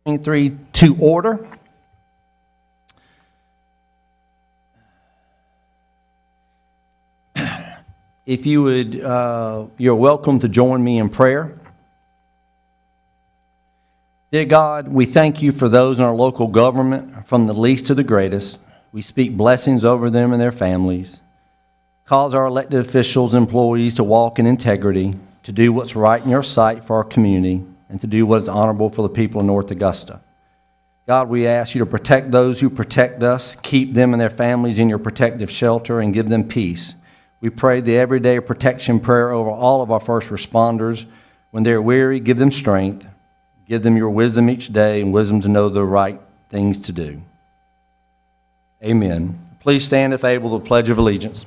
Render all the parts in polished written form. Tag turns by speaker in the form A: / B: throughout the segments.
A: 23 to order. If you would, you're welcome to join me in prayer. Dear God, we thank you for those in our local government, from the least to the greatest. We speak blessings over them and their families. Cause our elected officials and employees to walk in integrity, to do what's right in your sight for our community, and to do what is honorable for the people of North Augusta. God, we ask you to protect those who protect us, keep them and their families in your protective shelter, and give them peace. We pray the everyday protection prayer over all of our first responders. When they're weary, give them strength. Give them your wisdom each day and wisdom to know the right things to do. Amen. Please stand if able to the Pledge of Allegiance.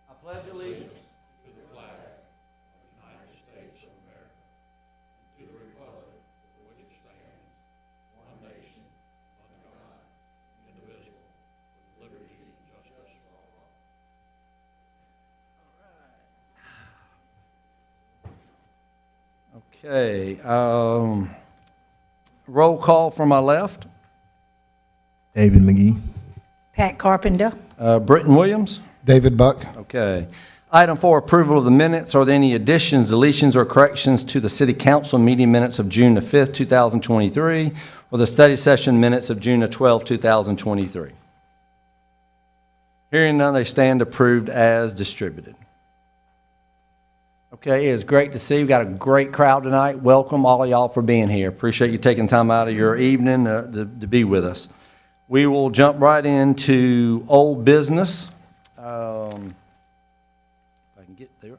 A: I pledge allegiance to the flag of the United States of America, and to the republic for which it stands, one nation, under God, indivisible, with liberty and justice for all. Okay, roll call from my left.
B: David McGee.
C: Pat Carpenter.
A: Britton Williams.
B: David Buck.
A: Okay. Item 4, approval of the minutes. Are there any additions, deletions, or corrections to the City Council meeting minutes of June the 5th, 2023, or the study session minutes of June the 12th, 2023? Hearing none, they stand approved as distributed. Okay, it is great to see. We've got a great crowd tonight. Welcome all of y'all for being here. Appreciate you taking time out of your evening to be with us. We will jump right into old business. If I can get there.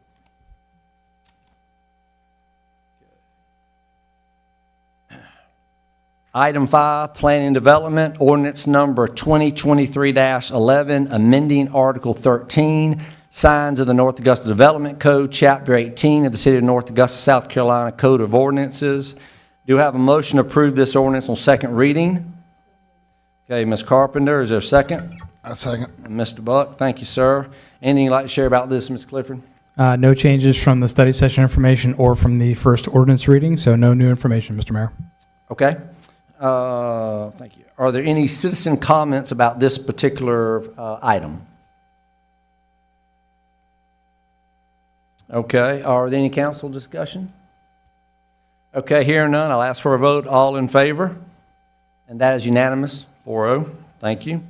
A: Item 5, Planning and Development, ordinance number 2023-11, amending Article 13, Signs of the North Augusta Development Code, Chapter 18 of the City of North Augusta, South Carolina Code of Ordinances. Do I have a motion to approve this ordinance on second reading? Okay, Ms. Carpenter, is there a second?
B: I second.
A: Mr. Buck, thank you, sir. Anything you'd like to share about this, Ms. Clifford?
D: No changes from the study session information or from the first ordinance reading, so no new information, Mr. Mayor.
A: Okay. Thank you. Are there any citizen comments about this particular item? Okay. Are there any council discussion? Okay. Hearing none, I'll ask for a vote. All in favor? And that is unanimous, 4-0. Thank you.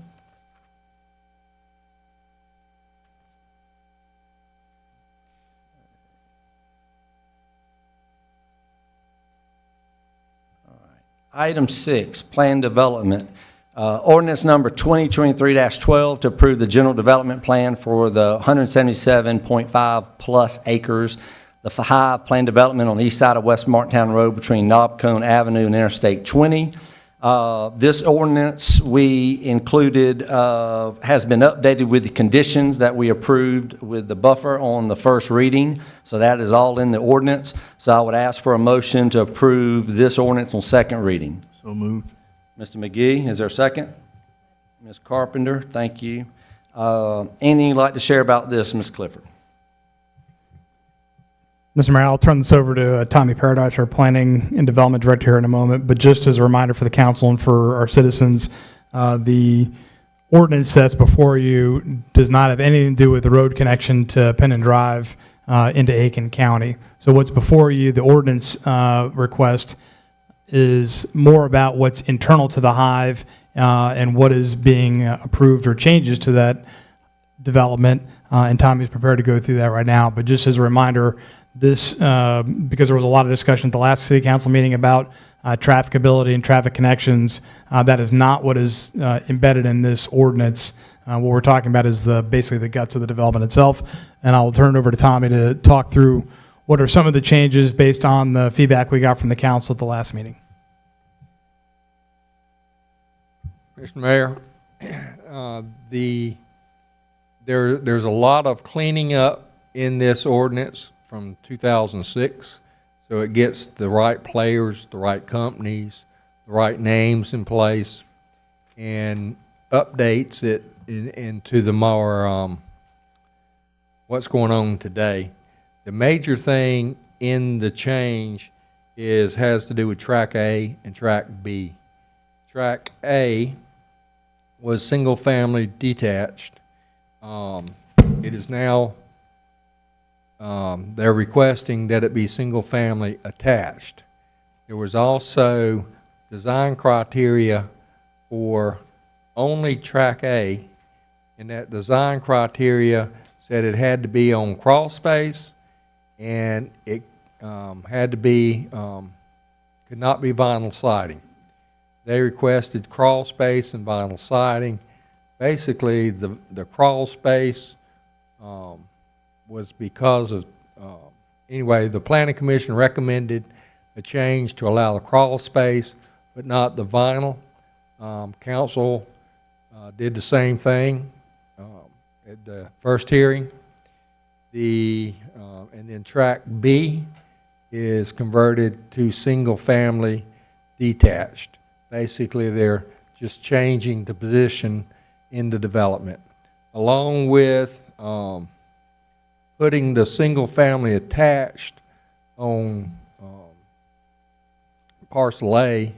A: Item 6, Plan Development. Ordinance number 2023-12 to approve the general development plan for the 177.5 plus acres, the Hive Plan Development on the east side of West Martintown Road between Knobcone Avenue and Interstate 20. This ordinance we included has been updated with the conditions that we approved with the buffer on the first reading. So that is all in the ordinance. So I would ask for a motion to approve this ordinance on second reading.
B: So moved.
A: Mr. McGee, is there a second? Ms. Carpenter, thank you. Anything you'd like to share about this, Ms. Clifford?
D: Mr. Mayor, I'll turn this over to Tommy Paradise, our Planning and Development Director, here in a moment. But just as a reminder for the council and for our citizens, the ordinance that's before you does not have anything to do with the road connection to Penn and Drive into Aiken County. So what's before you, the ordinance request, is more about what's internal to the Hive and what is being approved or changes to that development. And Tommy's prepared to go through that right now. But just as a reminder, this, because there was a lot of discussion at the last city council meeting about trafficability and traffic connections, that is not what is embedded in this ordinance. What we're talking about is basically the guts of the development itself. And I'll turn it over to Tommy to talk through what are some of the changes based on the feedback we got from the council at the last meeting.
E: Mr. Mayor, there's a lot of cleaning up in this ordinance from 2006, so it gets the right players, the right companies, the right names in place, and updates it into the more what's going on today. The major thing in the change has to do with Track A and Track B. Track A was single-family detached. It is now, they're requesting that it be single-family attached. There was also design criteria for only Track A, and that design criteria said it had to be on crawl space, and it had to be, could not be vinyl siding. They requested crawl space and vinyl siding. Basically, the crawl space was because of, anyway, the Planning Commission recommended a change to allow the crawl space, but not the vinyl. Council did the same thing at the first hearing. And then Track B is converted to single-family detached. Basically, they're just changing the position in the development, along with putting the single-family attached on parcel A.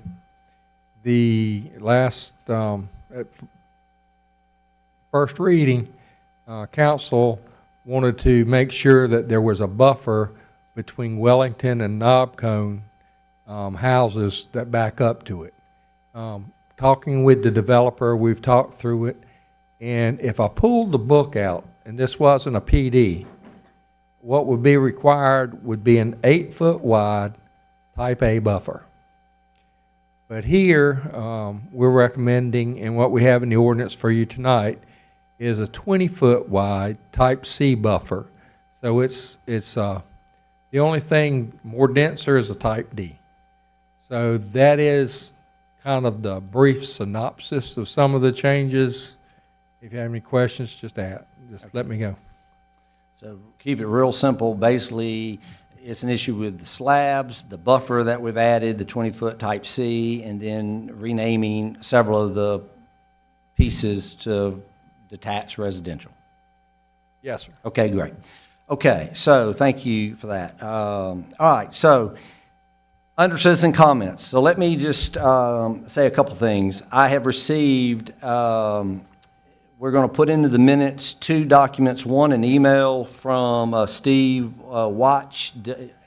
E: The last at first reading, council wanted to make sure that there was a buffer between Wellington and Knobcone houses that back up to it. Talking with the developer, we've talked through it, and if I pulled the book out, and this wasn't a PD, what would be required would be an 8-foot wide type A buffer. But here, we're recommending, and what we have in the ordinance for you tonight, is a 20-foot wide type C buffer. So it's the only thing more denser is a type D. So that is kind of the brief synopsis of some of the changes. If you have any questions, just let me go.
A: So keep it real simple. Basically, it's an issue with the slabs, the buffer that we've added, the 20-foot type C, and then renaming several of the pieces to detached residential.
E: Yes, sir.
A: Okay, great. Okay, so thank you for that. All right, so under citizen comments, so let me just say a couple things. I have received, we're going to put into the minutes 2 documents, one an email from Steve Watch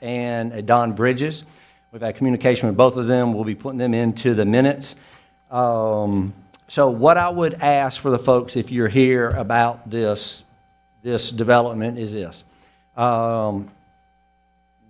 A: and Don Bridges. We've had communication with both of them. We'll be putting them into the minutes. So what I would ask for the folks, if you're here about this development, is this.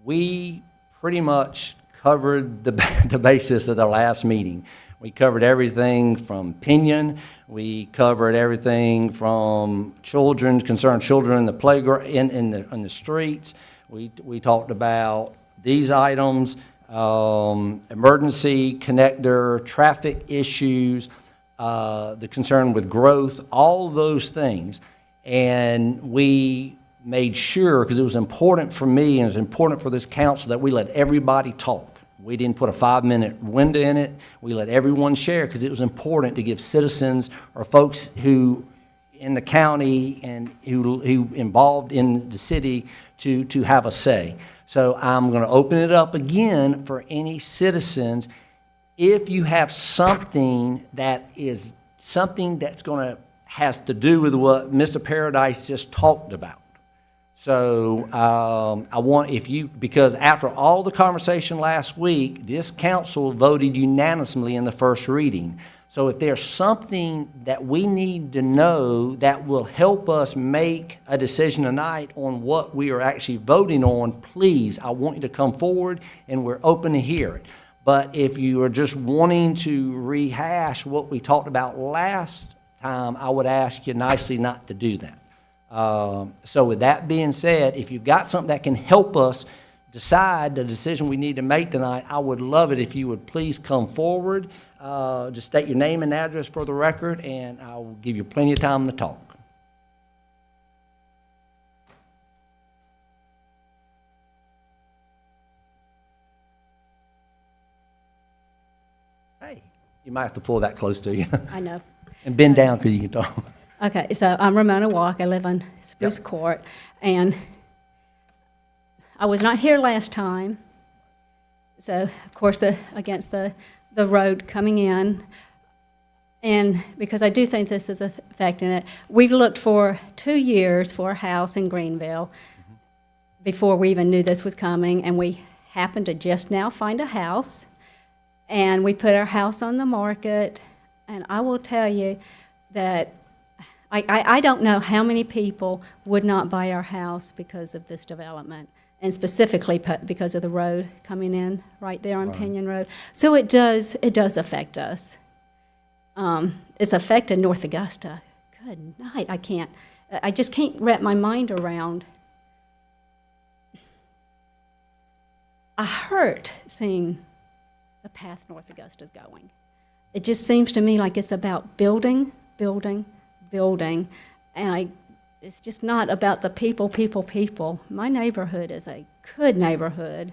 A: We pretty much covered the basis of the last meeting. We covered everything from Pinion. We covered everything from concerned children in the playground, in the streets. We talked about these items, emergency connector, traffic issues, the concern with growth, all those things. And we made sure, because it was important for me and it was important for this council, that we let everybody talk. We didn't put a 5-minute window in it. We let everyone share, because it was important to give citizens or folks who in the county and who involved in the city to have a say. So I'm going to open it up again for any citizens. If you have something that is something that's has to do with what Mr. Paradise just talked about. So I want, because after all the conversation last week, this council voted unanimously in the first reading. So if there's something that we need to know that will help us make a decision tonight on what we are actually voting on, please, I want you to come forward, and we're open to hear it. But if you are just wanting to rehash what we talked about last time, I would ask you nicely not to do that. So with that being said, if you've got something that can help us decide the decision we need to make tonight, I would love it if you would please come forward. Just state your name and address for the record, and I will give you plenty of time to talk. Hey, you might have to pull that close to you.
F: I know.
A: And bend down because you can talk.
F: Okay, so I'm Ramona Walk. I live on Spruce Court, and I was not here last time. So, of course, against the road coming in. And because I do think this is affecting it, we've looked for 2 years for a house in Greenville before we even knew this was coming, and we happened to just now find a house, and we put our house on the market, and I will tell you that I don't know how many people would not buy our house because of this development, and specifically because of the road coming in right there on Pinion Road. So it does affect us. It's affected North Augusta. Good night. I just can't wrap my mind around. I hurt seeing the path North Augusta's going. It just seems to me like it's about building, building, building, and it's just not about the people. My neighborhood is a good neighborhood.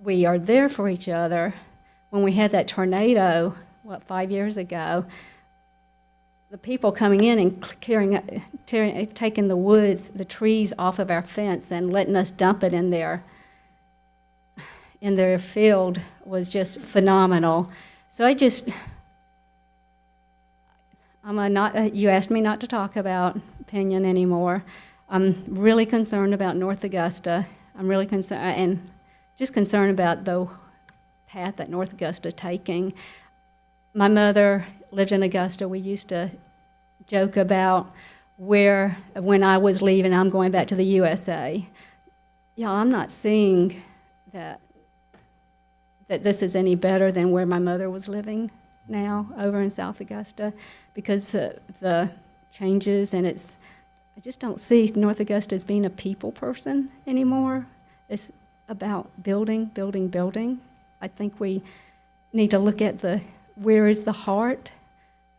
F: We are there for each other. When we had that tornado, 5 years ago, the people coming in and taking the woods, the trees off of our fence and letting us dump it in their field was just phenomenal. So you asked me not to talk about Pinion anymore. I'm really concerned about North Augusta. I'm really concerned, and just concerned about the path that North Augusta is taking. My mother lived in Augusta. We used to joke about when I was leaving, I'm going back to the USA. Yeah, I'm not seeing that this is any better than where my mother was living now over in South Augusta because the changes, and I just don't see North Augusta as being a people person anymore. It's about building, building, building. I think we need to look at where is the heart,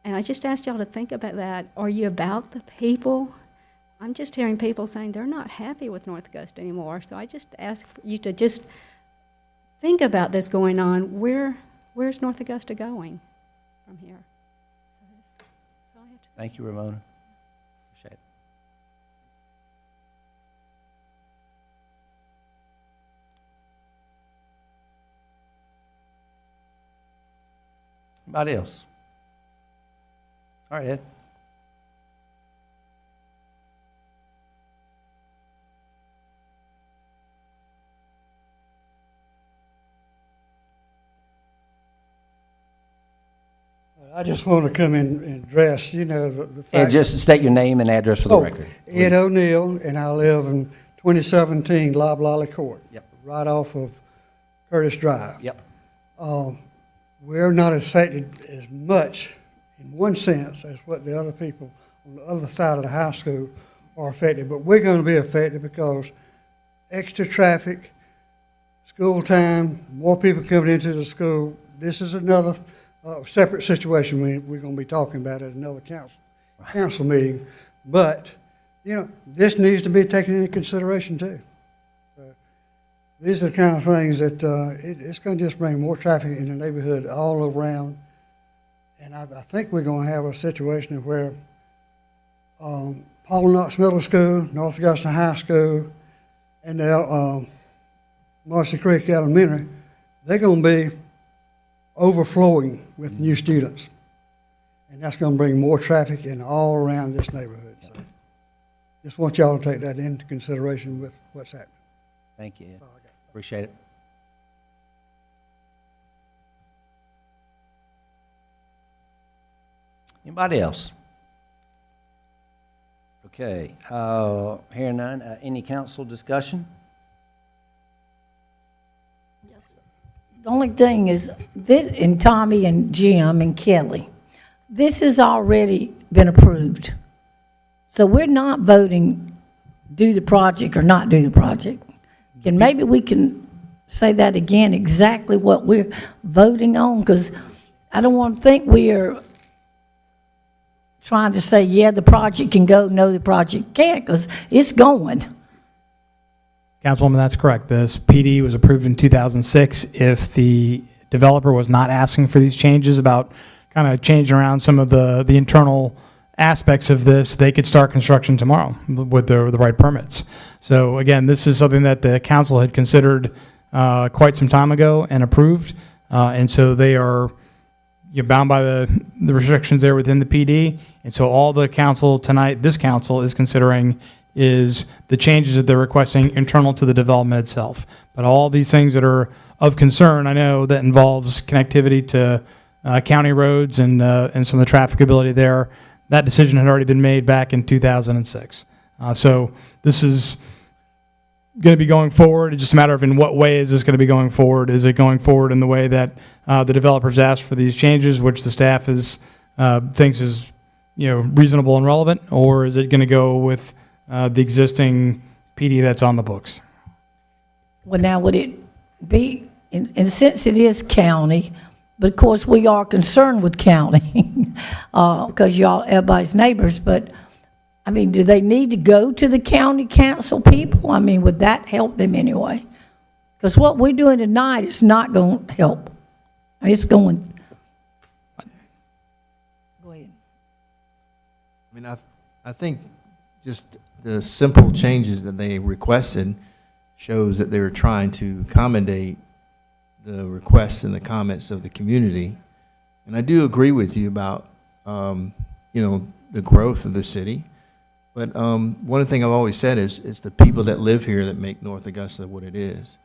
F: and I just asked y'all to think about that. Are you about the people? I'm just hearing people saying they're not happy with North Augusta anymore, so I just ask you to just think about this going on. Where's North Augusta going from here? So that's all I have to say.
A: Thank you, Ramona. Appreciate it. Anybody else? All right, Ed.
G: I just want to come in and address, the fact.
A: And just state your name and address for the record.
G: Ed O'Neill, and I live in 2017 Loblolly Court.
A: Yep.
G: Right off of Curtis Drive.
A: Yep.
G: We're not affected as much, in one sense, as what the other people on the other side of the high school are affected. But we're going to be affected because extra traffic, school time, more people coming into the school. This is another separate situation we're going to be talking about at another council meeting. But, this needs to be taken into consideration too. So these are the kind of things that it's going to just bring more traffic in the neighborhood all around. And I think we're going to have a situation where Paul Knox Middle School, North Augusta High School, and Marcy Creek Elementary, they're going to be overflowing with new students. And that's going to bring more traffic in all around this neighborhood. So just want y'all to take that into consideration with what's happening.
A: Thank you, Ed. Appreciate it. Anybody else? Okay, hearing none, any council discussion?
C: The only thing is, this, and Tommy and Jim and Kelly, this has already been approved. So we're not voting do the project or not do the project. And maybe we can say that again, exactly what we're voting on, because I don't want to think we are trying to say, yeah, the project can go, no, the project can't, because it's going.
D: Councilwoman, that's correct. This PD was approved in 2006. If the developer was not asking for these changes about kind of changing around some of the internal aspects of this, they could start construction tomorrow with the right permits. So again, this is something that the council had considered quite some time ago and approved. And so they are bound by the restrictions there within the PD. And so all the council tonight, this council is considering is the changes that they're requesting internal to the development itself. But all these things that are of concern, I know that involves connectivity to county roads and some of the trafficability there. That decision had already been made back in 2006. So this is going to be going forward. It's just a matter of in what way is this going to be going forward. Is it going forward in the way that the developers asked for these changes, which the staff thinks is reasonable and relevant, or is it going to go with the existing PD that's on the books?
C: Well, now, would it be, and since it is county, but of course, we are concerned with county, because everybody's neighbors, but, I mean, do they need to go to the county council people? I mean, would that help them anyway? Because what we're doing tonight is not going to help. I mean, it's going. Go ahead.
B: I mean, I think just the simple changes that they requested shows that they were trying to accommodate the requests and the comments of the community. And I do agree with you about, the growth of the city. But one thing I've always said is it's the people that live here that make North Augusta what it is.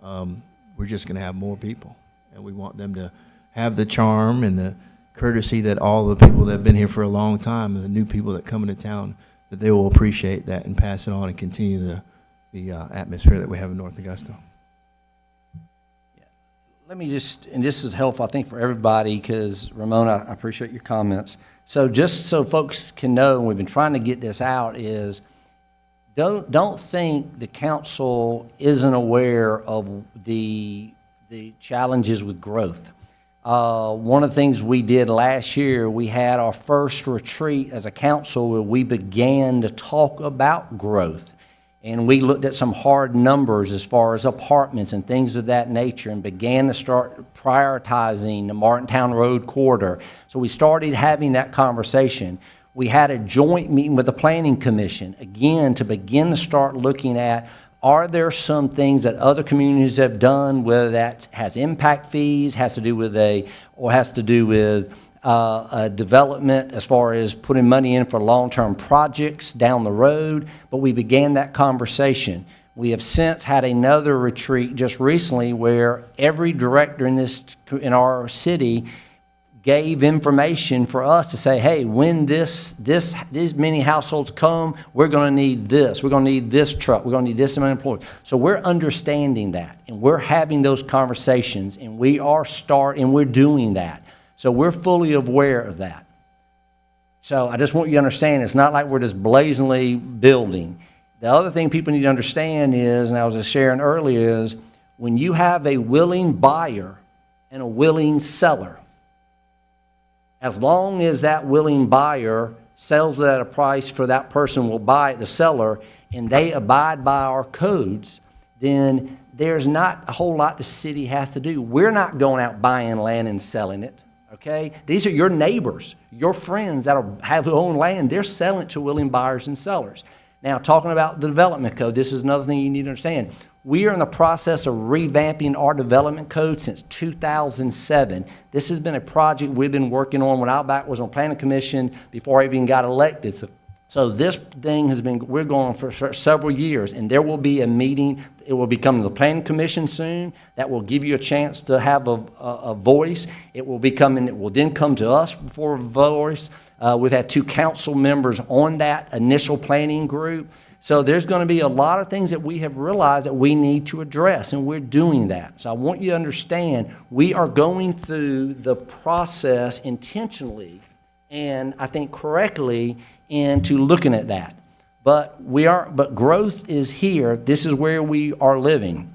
B: We're just going to have more people, and we want them to have the charm and the courtesy that all the people that have been here for a long time and the new people that come into town, that they will appreciate that and pass it on and continue the atmosphere that we have in North Augusta.
A: Let me just, and this is helpful, I think, for everybody, because, Ramona, I appreciate your comments. So just so folks can know, and we've been trying to get this out, is don't think the council isn't aware of the challenges with growth. One of the things we did last year, we had our first retreat as a council where we began to talk about growth. And we looked at some hard numbers as far as apartments and things of that nature and began to start prioritizing the Martintown Road corridor. So we started having that conversation. We had a joint meeting with the Planning Commission, again, to begin to start looking at, are there some things that other communities have done, whether that has impact fees, has to do with a development as far as putting money in for long-term projects down the road, but we began that conversation. We have since had another retreat just recently where every director in our city gave information for us to say, hey, when these many households come, we're going to need this. We're going to need this truck. We're going to need this amount of employees. So we're understanding that, and we're having those conversations, and we're doing that. So we're fully aware of that. So I just want you to understand, it's not like we're just blazingly building. The other thing people need to understand is, and I was just sharing earlier, is when you have a willing buyer and a willing seller, as long as that willing buyer sells it at a price for that person will buy it, the seller, and they abide by our codes, then there's not a whole lot the city has to do. We're not going out buying land and selling it. Okay, these are your neighbors, your friends that have their own land. They're selling it to willing buyers and sellers. Now, talking about the development code, this is another thing you need to understand. We are in the process of revamping our development code since 2007. This has been a project we've been working on when Outback was on Planning Commission before I even got elected. So this thing we're going on for several years, and there will be a meeting. It will be coming to the Planning Commission soon. That will give you a chance to have a voice. It will then come to us for a voice. We've had 2 council members on that initial planning group. So there's going to be a lot of things that we have realized that we need to address, and we're doing that. So I want you to understand, we are going through the process intentionally, and I think correctly, into looking at that. But growth is here. This is where we are living.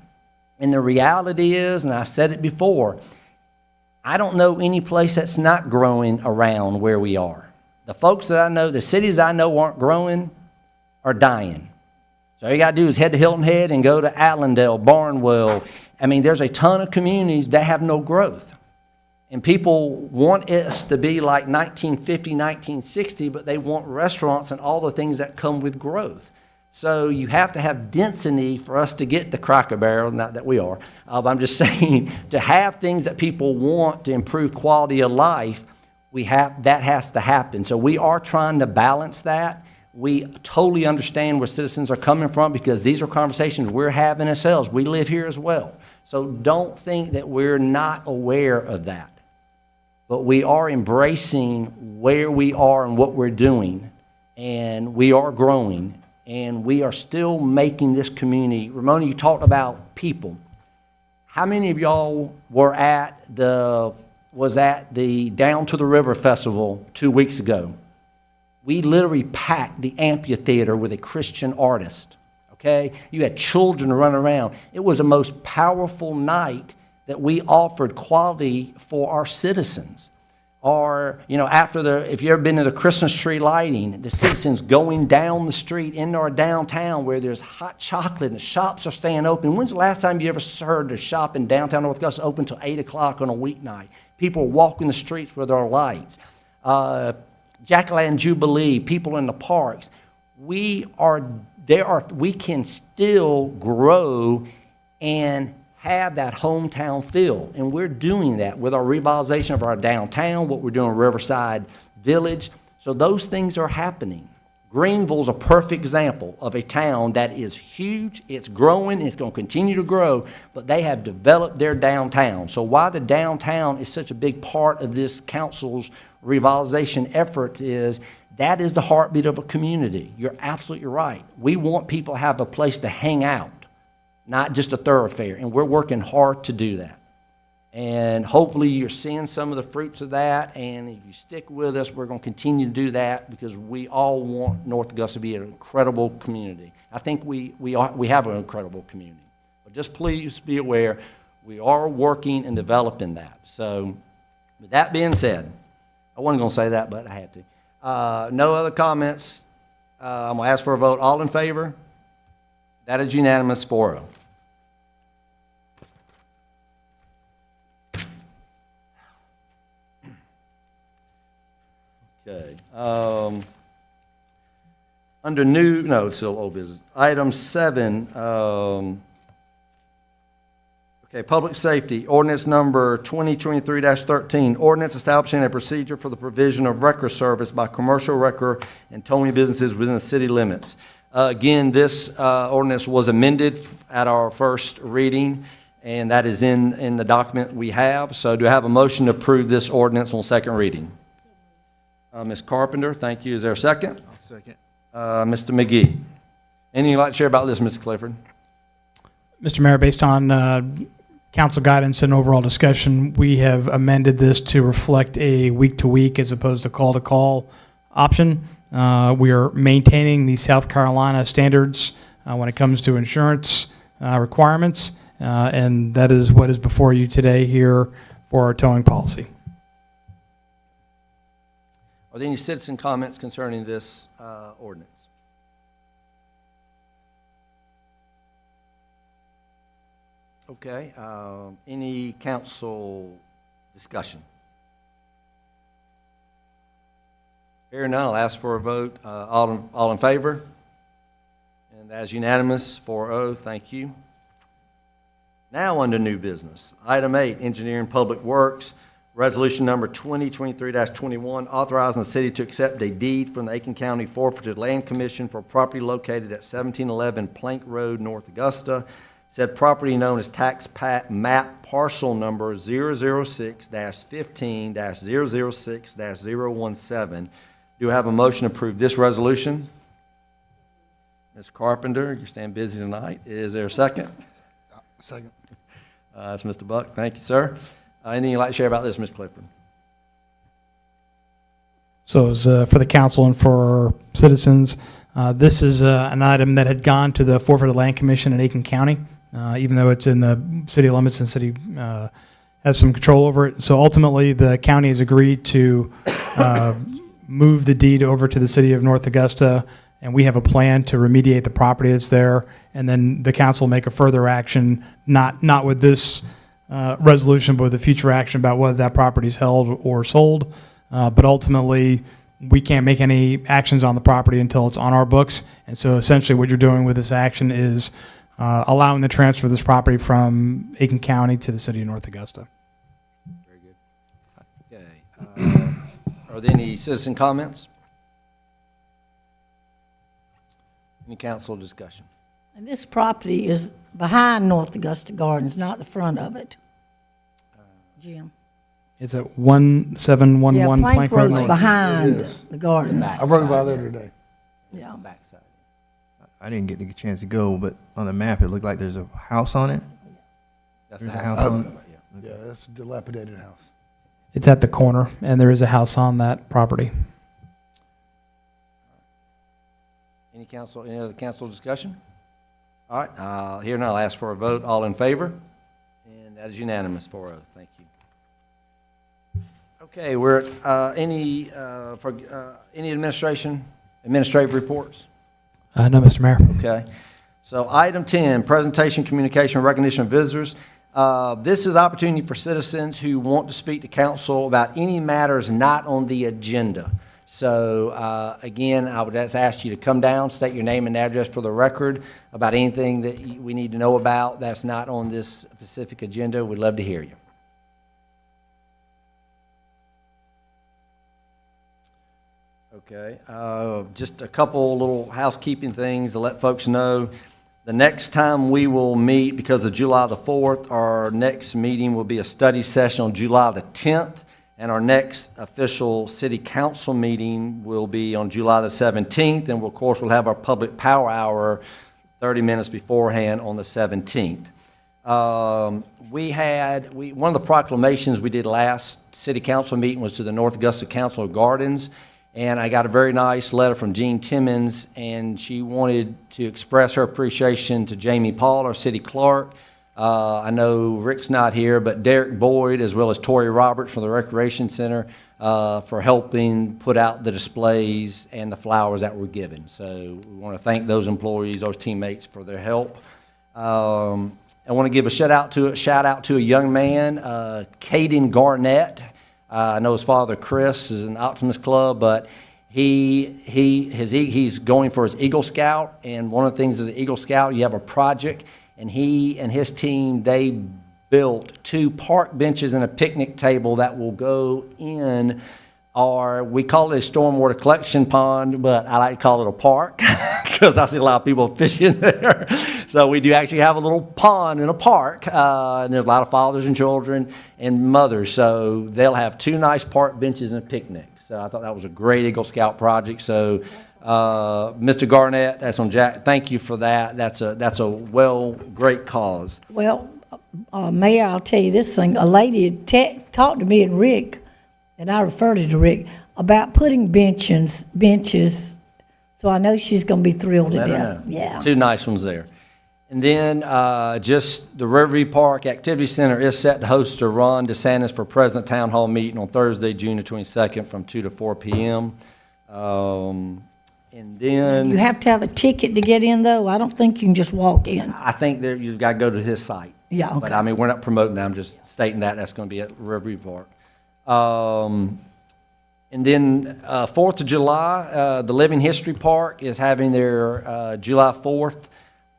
A: And the reality is, and I said it before, I don't know any place that's not growing around where we are. The folks that I know, the cities I know aren't growing are dying. So all you got to do is head to Hilton Head and go to Allendale, Barnwell. I mean, there's a ton of communities that have no growth. And people want us to be like 1950, 1960, but they want restaurants and all the things that come with growth. So you have to have density for us to get the Cracker Barrel, not that we are, but I'm just saying, to have things that people want to improve quality of life, that has to happen. So we are trying to balance that. We totally understand where citizens are coming from because these are conversations we're having ourselves. We live here as well. So don't think that we're not aware of that. But we are embracing where we are and what we're doing, and we are growing. And we are still making this community. Ramona, you talked about people. How many of y'all was at the Down to the River Festival 2 weeks ago? We literally packed the amphitheater with a Christian artist, okay? You had children running around. It was the most powerful night that we offered quality for our citizens. Or, if you've ever been to the Christmas tree lighting, the citizens going down the street into our downtown where there's hot chocolate and the shops are staying open. When's the last time you ever heard the shop in downtown North Augusta open till 8 o'clock on a weeknight? People are walking the streets with our lights. Jack-o'-lantern Jubilee, people in the parks. We can still grow and have that hometown feel, and we're doing that with our revitalization of our downtown, what we're doing in Riverside Village. So those things are happening. Greenville's a perfect example of a town that is huge, it's growing, it's going to continue to grow, but they have developed their downtown. So why the downtown is such a big part of this council's revitalization efforts is that is the heartbeat of a community. You're absolutely right. We want people to have a place to hang out, not just a thoroughfare, and we're working hard to do that. And hopefully you're seeing some of the fruits of that, and if you stick with us, we're going to continue to do that because we all want North Augusta to be an incredible community. I think we have an incredible community. But just please be aware, we are working and developing that. So with that being said, I wasn't going to say that, but I had to. No other comments. I'm going to ask for a vote. All in favor? That is unanimous, 4-0. Okay. It's still old business. Item 7. Public safety, ordinance number 2023-13, ordinance establishing a procedure for the provision of wrecker service by commercial wrecker and towing businesses within the city limits. Again, this ordinance was amended at our first reading, and that is in the document we have. So do I have a motion to approve this ordinance on second reading? Ms. Carpenter, thank you. Is there a second?
B: I'll second.
A: Mr. McGee. Anything you'd like to share about this, Mr. Clifford?
D: Mr. Mayor, based on council guidance and overall discussion, we have amended this to reflect a week-to-week as opposed to call-to-call option. We are maintaining the South Carolina standards when it comes to insurance requirements, and that is what is before you today here for our towing policy.
A: Are there any citizen comments concerning this ordinance? Okay. Any council discussion? Hearing none, I'll ask for a vote. All in favor? And that's unanimous, 4-0. Thank you. Now under new business. Item 8, Engineering Public Works. Resolution number 2023-21, authorizing the city to accept a deed from the Aiken County Forfeited Land Commission for property located at 1711 Plank Road, North Augusta. Said property known as tax map parcel number 006-15-006-017. Do I have a motion to approve this resolution? Ms. Carpenter, you stand busy tonight. Is there a second?
H: Second.
A: That's Mr. Buck. Thank you, sir. Anything you'd like to share about this, Ms. Clifford?
D: So as for the council and for citizens, this is an item that had gone to the Forfeited Land Commission in Aiken County, even though it's in the city limits and city has some control over it. So ultimately, the county has agreed to move the deed over to the city of North Augusta, and we have a plan to remediate the property that's there, and then the council will make a further action, not with this resolution, but with a future action about whether that property is held or sold. But ultimately, we can't make any actions on the property until it's on our books. And so essentially what you're doing with this action is allowing the transfer of this property from Aiken County to the city of North Augusta.
A: Very good. Okay. Are there any citizen comments? Any council discussion?
C: And this property is behind North Augusta Gardens, not the front of it. Jim?
D: It's at 1711
C: Yeah, Plank Road's
D: North.
C: behind
H: It is.
C: the gardens.
A: Back.
H: I rode by there today.
C: Yeah.
A: Backside.
B: I didn't get a chance to go, but on the map, it looked like there's a house on it.
A: That's
B: There's
A: the
B: a house
A: house.
B: on it.
A: Yeah.
H: Yeah, that's a dilapidated house.
D: It's at the corner, and there is a house on that property.
A: Any other council discussion? All right, here now I'll ask for a vote. All in favor? And that is unanimous, 4-0. Thank you. Okay, we're at any administrative reports?
D: No, Mr. Mayor.
A: Okay. So item 10, presentation, communication, recognition of visitors. This is opportunity for citizens who want to speak to council about any matters not on the agenda. So again, I would just ask you to come down, state your name and address for the record about anything that we need to know about that's not on this specific agenda. We'd love to hear you. Okay, just a couple little housekeeping things to let folks know. The next time we will meet, because of July the 4th, our next meeting will be a study session on July the 10th, and our next official city council meeting will be on July the 17th, and of course we'll have our public power hour 30 minutes beforehand on the 17th. One of the proclamations we did last city council meeting was to the North Augusta Council of Gardens. And I got a very nice letter from Jean Timmons, and she wanted to express her appreciation to Jamie Paul, our city clerk. I know Rick's not here, but Derek Boyd, as well as Tori Roberts from the Recreation Center, for helping put out the displays and the flowers that were given. So we want to thank those employees, those teammates for their help. I want to give a shout out to a young man, Caden Garnett. I know his father, Chris, is in the Optimist Club, but he's going for his Eagle Scout, and one of the things as an Eagle Scout, you have a project, and he and his team, they built 2 park benches and a picnic table that will go in we call it a stormwater collection pond, but I like to call it a park because I see a lot of people fishing there. So we do actually have a little pond in a park, and there's a lot of fathers and children and mothers. So they'll have 2 nice park benches and a picnic. So I thought that was a great Eagle Scout project. So Mr. Garnett, that's on Jack. Thank you for that. That's a great cause.
C: Well, Mayor, I'll tell you this thing. A lady had talked to me and Rick, and I referred it to Rick, about putting benches. So I know she's going to be thrilled to death. Yeah.
A: 2 nice ones there. And then just the Riverview Park Activity Center is set to host a Ron DeSantis for President Town Hall meeting on Thursday, June the 22nd from 2 to 4 p.m. And then
C: You have to have a ticket to get in, though. I don't think you can just walk in.
A: I think you've got to go to his site.
C: Yeah, okay.
A: But I mean, we're not promoting that. I'm just stating that's going to be at Riverview Park. And then 4th of July, the Living History Park is having their July 4th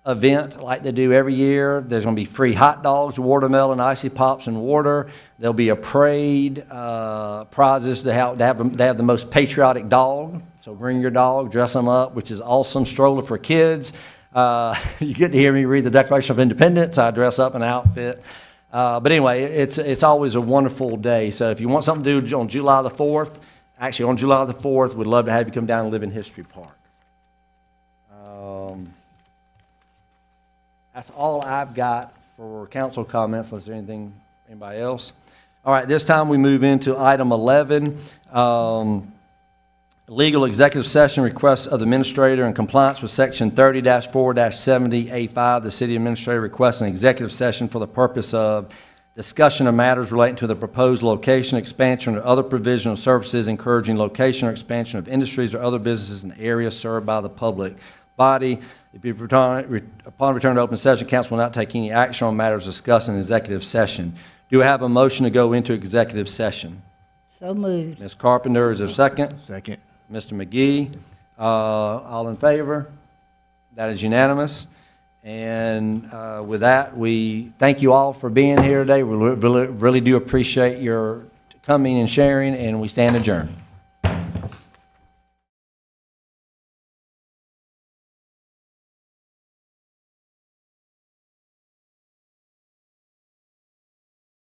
A: event like they do every year. There's going to be free hot dogs, watermelon, icy pops, and water. There'll be a parade, prizes. They have the most patriotic dog. So bring your dog, dress them up, which is awesome. Stroller for kids. You get to hear me read the Declaration of Independence. I dress up in an outfit. But anyway, it's always a wonderful day. So if you want something to do on July the 4th, actually on July the 4th, we'd love to have you come down and live in History Park. That's all I've got for council comments, unless there's anybody else. All right, this time we move into item 11. Legal executive session requests of the administrator in compliance with section 30-4-70A5. The city administrator requests an executive session for the purpose of discussion of matters relating to the proposed location, expansion, or other provision of services, encouraging location or expansion of industries or other businesses in the area served by the public body. Upon return to open session, council will not take any action on matters discussed in executive session. Do I have a motion to go into executive session?
C: So moved.
A: Ms. Carpenter, is there a second?
B: Second.
A: Mr. McGee. All in favor? That is unanimous. And with that, we thank you all for being here today. We really do appreciate your coming and sharing, and we stand adjourned.